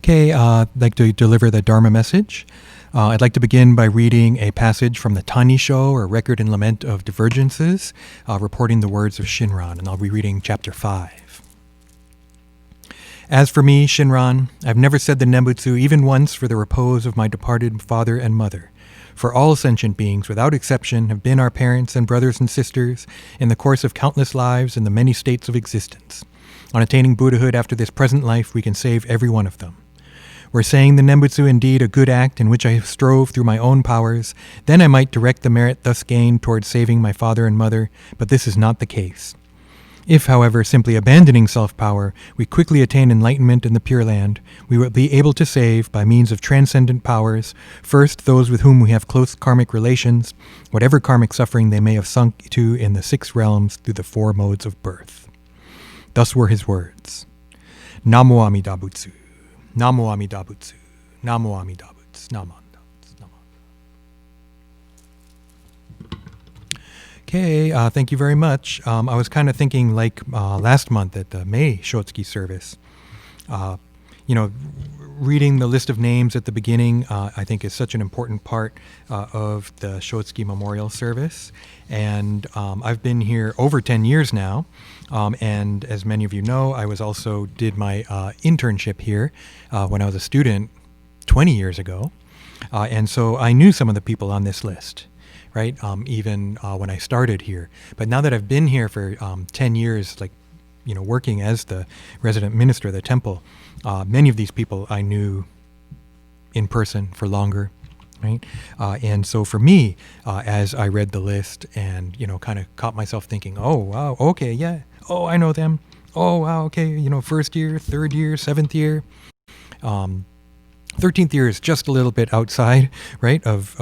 Okay, I'd like to deliver the Dharma message. I'd like to begin by reading a passage from the Tani Sho, or Record and Lament of Divergences, reporting the words of Shinran, and I'll be reading chapter 5. As for me, Shinran, I've never said the Nembutsu even once for the repose of my departed father and mother. For all sentient beings, without exception, have been our parents and brothers and sisters in the course of countless lives in the many states of existence. On attaining Buddhahood after this present life, we can save every one of them. Were saying the Nembutsu indeed a good act in which I strove through my own powers, then I might direct the merit thus gained towards saving my father and mother, but this is not the case. If, however, simply abandoning self-power, we quickly attain enlightenment in the Pure Land, we will be able to save, by means of transcendent powers, first those with whom we have close karmic relations, whatever karmic suffering they may have sunk to in the 6 realms through the 4 modes of birth. Thus were his words. Namo Amida Butsu. Namo Amida Butsu. Namo Amida Butsu. Namo Amida Butsu. Namo. Okay, thank you very much. I was kind of thinking like last month at the May Shotsuki service. Reading the list of names at the beginning, I think is such an important part of the Shotsuki Memorial Service. And I've been here over 10 years now. And as many of you know, I did my internship here when I was a student 20 years ago. And so I knew some of the people on this list, right? Even when I started here. But now that I've been here for 10 years, working as the resident minister of the temple, many of these people I knew in person for longer, right? And so for me, as I read the list and, kind of caught myself thinking, oh, wow, okay, yeah. Oh, I know them. Oh, wow, okay, first year, third year, 7th year. 13th year is just a little bit outside, right, of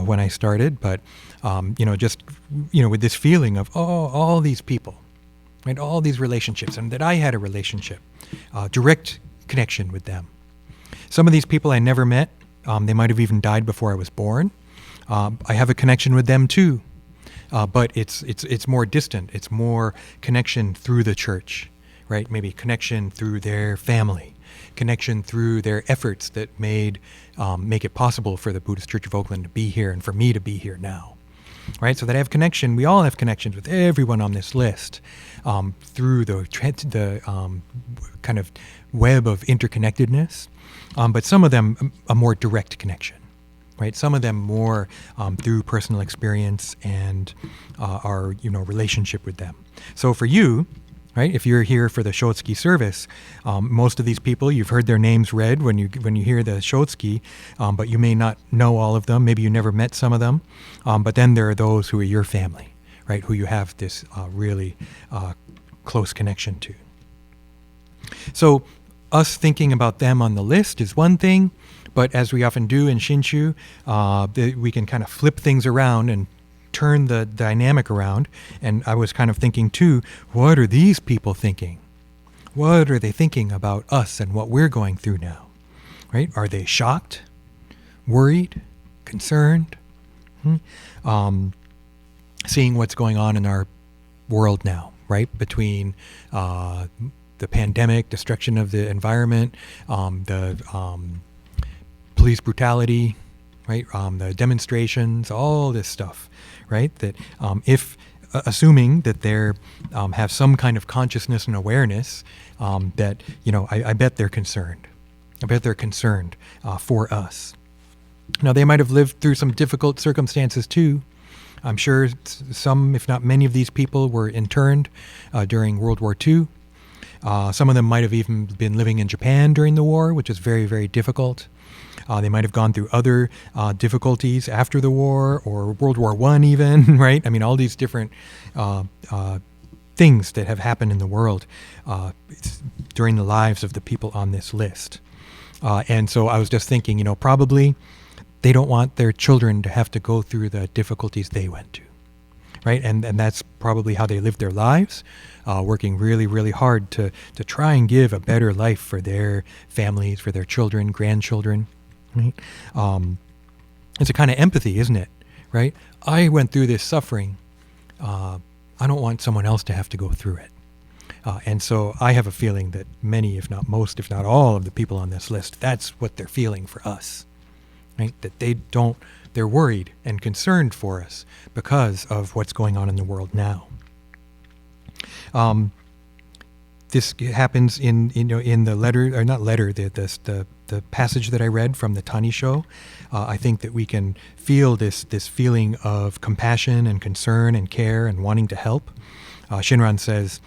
when I started. But, with this feeling of, all these people, right, all these relationships, and that I had a relationship, direct connection with them. Some of these people I never met. They might have even died before I was born. I have a connection with them too, but it's more distant. It's more connection through the church, right? Maybe connection through their family, connection through their efforts that make it possible for the Buddhist Church of Oakland to be here and for me to be here now, right? So that I have connection. We all have connections with everyone on this list through the kind of web of interconnectedness. But some of them a more direct connection, right? Some of them more through personal experience and our relationship with them. So for you, right, if you're here for the Shotsuki service, most of these people you've heard their names read when you hear the Shotsuki, but you may not know all of them. Maybe you never met some of them. But then there are those who are your family, right? Who you have this really close connection to. So us thinking about them on the list is one thing, but as we often do in Shinshu, we can kind of flip things around and turn the dynamic around. And I was kind of thinking too, what are these people thinking? What are they thinking about us and what we're going through now? Right? Are they shocked, worried, concerned? Seeing what's going on in our world now, right? Between the pandemic, destruction of the environment, the police brutality, right? The demonstrations, all this stuff, right? That assuming that they have some kind of consciousness and awareness, that I bet they're concerned. I bet they're concerned for us. Now they might have lived through some difficult circumstances too. I'm sure some, if not many, of these people were interned during World War II. Some of them might have even been living in Japan during the war, which is very, very difficult. They might have gone through other difficulties after the war, or World War I even, right? I mean, all these different things that have happened in the world during the lives of the people on this list. And so I was just thinking, probably they don't want their children to have to go through the difficulties they went to. Right, and that's probably how they lived their lives, working really, really hard to try and give a better life for their families, for their children, grandchildren. Right, it's a kind of empathy, isn't it? Right, I went through this suffering. I don't want someone else to have to go through it. And so I have a feeling that many, if not most, if not all of the people on this list, that's what they're feeling for us, right? That they're worried and concerned for us because of what's going on in the world now. This happens in the letter, or not letter, the passage that I read from the Tani show. I think that we can feel this feeling of compassion and concern and care and wanting to help. Shinran says,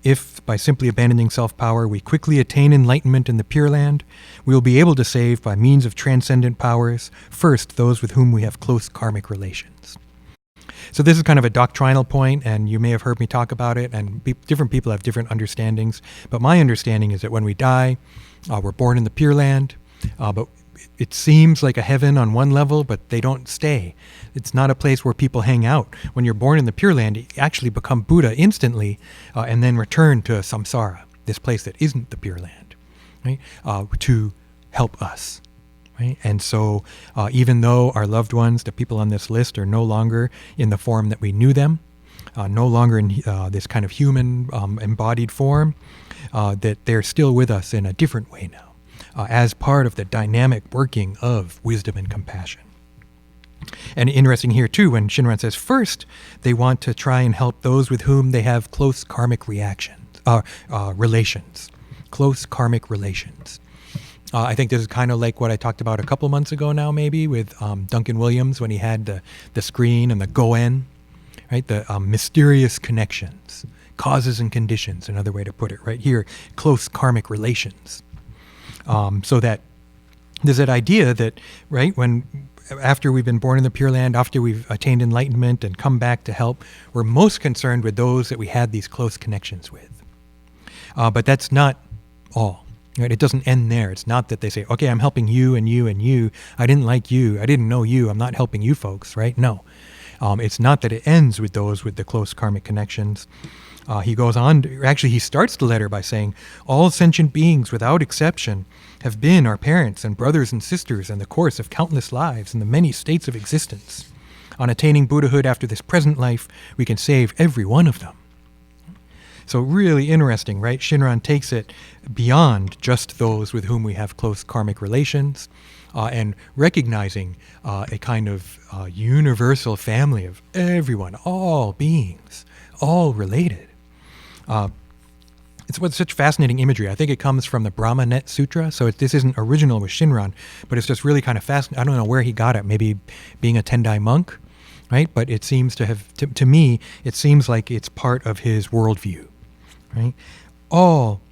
if by simply abandoning self-power we quickly attain enlightenment in the Pure Land, we will be able to save by means of transcendent powers, first those with whom we have close karmic relations. So this is kind of a doctrinal point, and you may have heard me talk about it, and different people have different understandings. But my understanding is that when we die, we're born in the Pure Land, but it seems like a heaven on one level, but they don't stay. It's not a place where people hang out. When you're born in the Pure Land, you actually become Buddha instantly, and then return to samsara, this place that isn't the Pure Land, right? To help us. Right? And so even though our loved ones, the people on this list, are no longer in the form that we knew them, no longer in this kind of human embodied form, that they're still with us in a different way now, as part of the dynamic working of wisdom and compassion. And interesting here too, when Shinran says first, they want to try and help those with whom they have close karmic relations, close karmic relations. I think this is kind of like what I talked about a couple months ago now, maybe, with Duncan Williams when he had the screen and the Goen, right? The mysterious connections, causes and conditions, another way to put it, right? Here, close karmic relations. So that there's that idea that, right, after we've been born in the Pure Land, after we've attained enlightenment and come back to help, we're most concerned with those that we had these close connections with. But that's not all. Right? It doesn't end there. It's not that they say, okay, I'm helping you and you and you. I didn't like you. I didn't know you. I'm not helping you folks, right? No. It's not that it ends with those with the close karmic connections. He goes on, he starts the letter by saying, all sentient beings without exception have been our parents and brothers and sisters in the course of countless lives in the many states of existence. On attaining Buddhahood after this present life, we can save every one of them. So really interesting, right? Shinran takes it beyond just those with whom we have close karmic relations, and recognizing a kind of universal family of everyone, all beings, all related. It's such fascinating imagery. I think it comes from the Brahma Net Sutra, so this isn't original with Shinran, but it's just really kind of fascinating. I don't know where he got it, maybe being a Tendai monk, right? But it seems to have, to me, it seems like it's part of his worldview. Right? All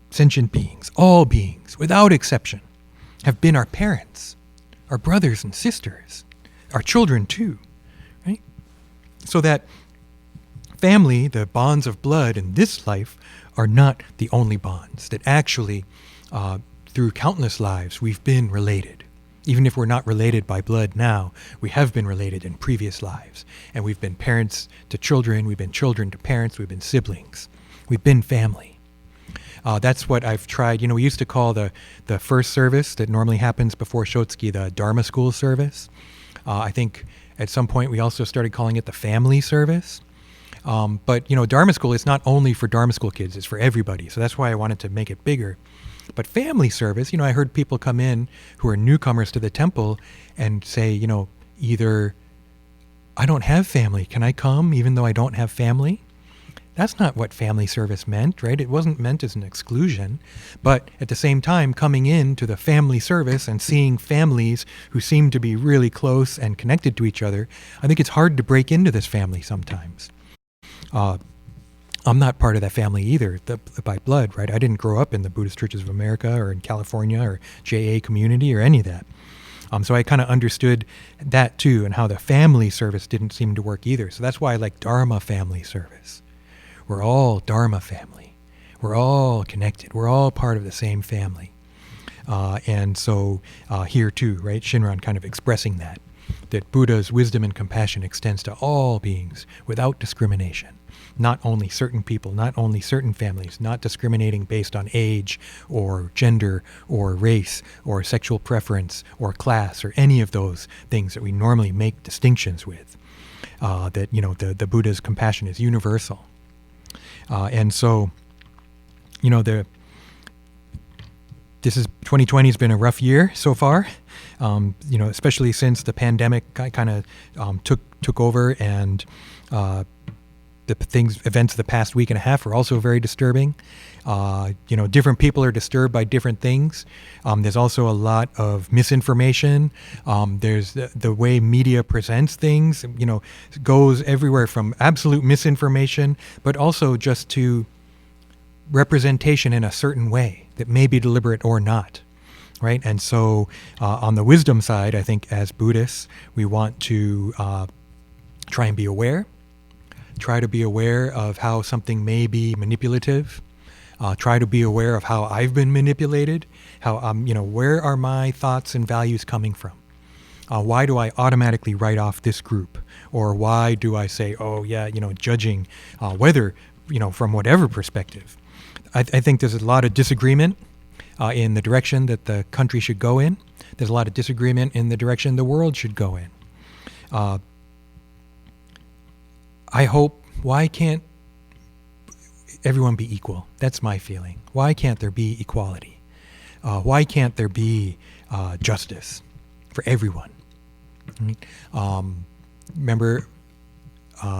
sentient beings, all beings, without exception, have been our parents, our brothers and sisters, our children too. Right? So that family, the bonds of blood in this life, are not the only bonds. That actually, through countless lives, we've been related. Even if we're not related by blood now, we have been related in previous lives. And we've been parents to children, we've been children to parents, we've been siblings. We've been family. That's what I've tried. We used to call the first service that normally happens before Shotsuki the Dharma school service. I think at some point we also started calling it the family service. But Dharma school is not only for Dharma school kids, it's for everybody. So that's why I wanted to make it bigger. But family service, I heard people come in who are newcomers to the temple and say, either I don't have family, can I come even though I don't have family? That's not what family service meant, right? It wasn't meant as an exclusion. But at the same time, coming into the family service and seeing families who seem to be really close and connected to each other, I think it's hard to break into this family sometimes. I'm not part of that family either, by blood, right? I didn't grow up in the Buddhist Churches of America or in California or JA community or any of that. So I kind of understood that too, and how the family service didn't seem to work either. So that's why I like Dharma family service. We're all Dharma family. We're all connected. We're all part of the same family. And so here too, right? Shinran kind of expressing that Buddha's wisdom and compassion extends to all beings without discrimination. Not only certain people, not only certain families, not discriminating based on age or gender or race or sexual preference or class or any of those things that we normally make distinctions with. The Buddha's compassion is universal. And so, you know, 2020 has been a rough year so far. You know, especially since the pandemic kind of took over, and the events of the past week and a half are also very disturbing. You know, different people are disturbed by different things. There's also a lot of misinformation. There's the way media presents things, you know, goes everywhere from absolute misinformation, but also just to representation in a certain way that may be deliberate or not. Right. And so on the wisdom side, I think as Buddhists, we want to try and be aware. Try to be aware of how something may be manipulative. Try to be aware of how I've been manipulated. How, you know, where are my thoughts and values coming from? Why do I automatically write off this group? Or why do I say, oh, yeah, you know, judging whether, you know, from whatever perspective. I think there's a lot of disagreement in the direction that the country should go in. There's a lot of disagreement in the direction the world should go in. I hope, why can't everyone be equal? That's my feeling. Why can't there be equality? Why can't there be justice for everyone? Right? Remember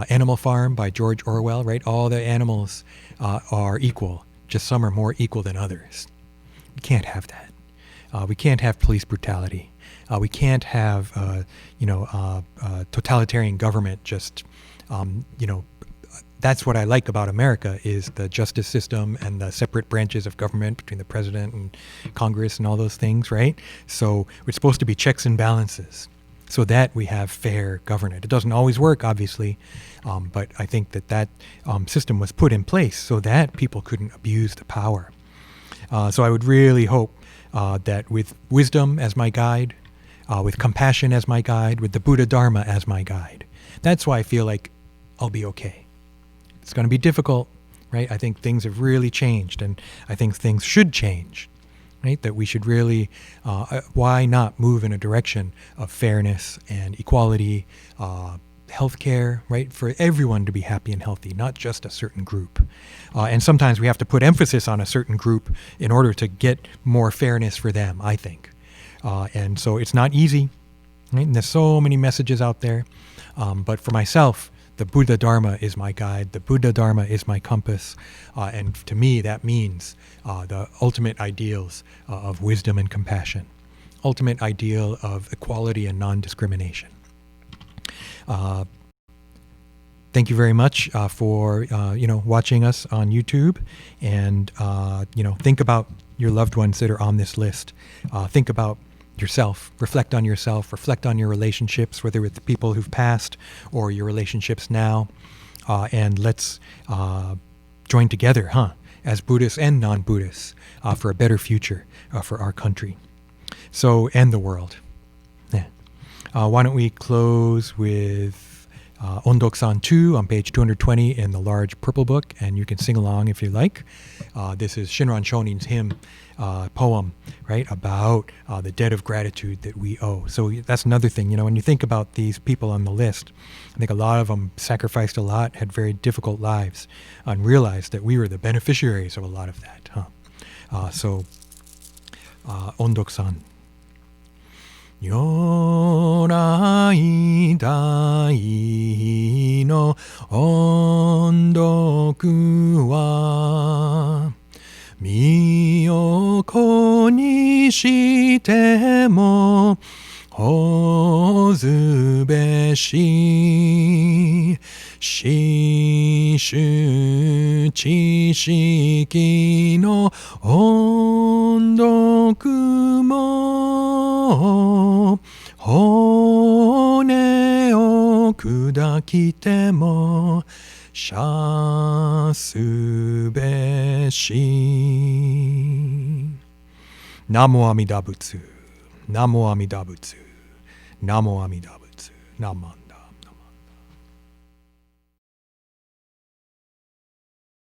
Animal Farm by George Orwell, right? All the animals are equal, just some are more equal than others. We can't have that. We can't have police brutality. We can't have, totalitarian government just, that's what I like about America is the justice system and the separate branches of government between the president and Congress and all those things, right? So we're supposed to be checks and balances so that we have fair government. It doesn't always work, obviously, but I think that system was put in place so that people couldn't abuse the power. So I would really hope that with wisdom as my guide, with compassion as my guide, with the Buddha Dharma as my guide, that's why I feel like I'll be okay. It's going to be difficult, right? I think things have really changed, and I think things should change, right? That we should really, why not move in a direction of fairness and equality, healthcare, right? For everyone to be happy and healthy, not just a certain group. And sometimes we have to put emphasis on a certain group in order to get more fairness for them, I think. And so it's not easy, right? And there's so many messages out there. But for myself, the Buddha Dharma is my guide. The Buddha Dharma is my compass. And to me, that means the ultimate ideals of wisdom and compassion, ultimate ideal of equality and non-discrimination. Thank you very much for watching us on YouTube, and think about your loved ones that are on this list. Think about yourself, reflect on your relationships, whether with the people who've passed or your relationships now, and let's join together, as Buddhists and non-Buddhists, for a better future for our country, and the world. Yeah. Why don't we close with Ondok-san 2 on page 220 in the large purple book, and you can sing along if you like. This is Shinran Shonin's hymn poem, right, about the debt of gratitude that we owe. So that's another thing, when you think about these people on the list, I think a lot of them sacrificed a lot, had very difficult lives, and realized that we were the beneficiaries of a lot of that. Ondok-san. 如来大の音読は身を粉にしてもほずべし死守知識の音読も骨を砕きても射すべし。ナモアミダ仏、ナモアミダ仏、ナモアミダ仏、ナマン。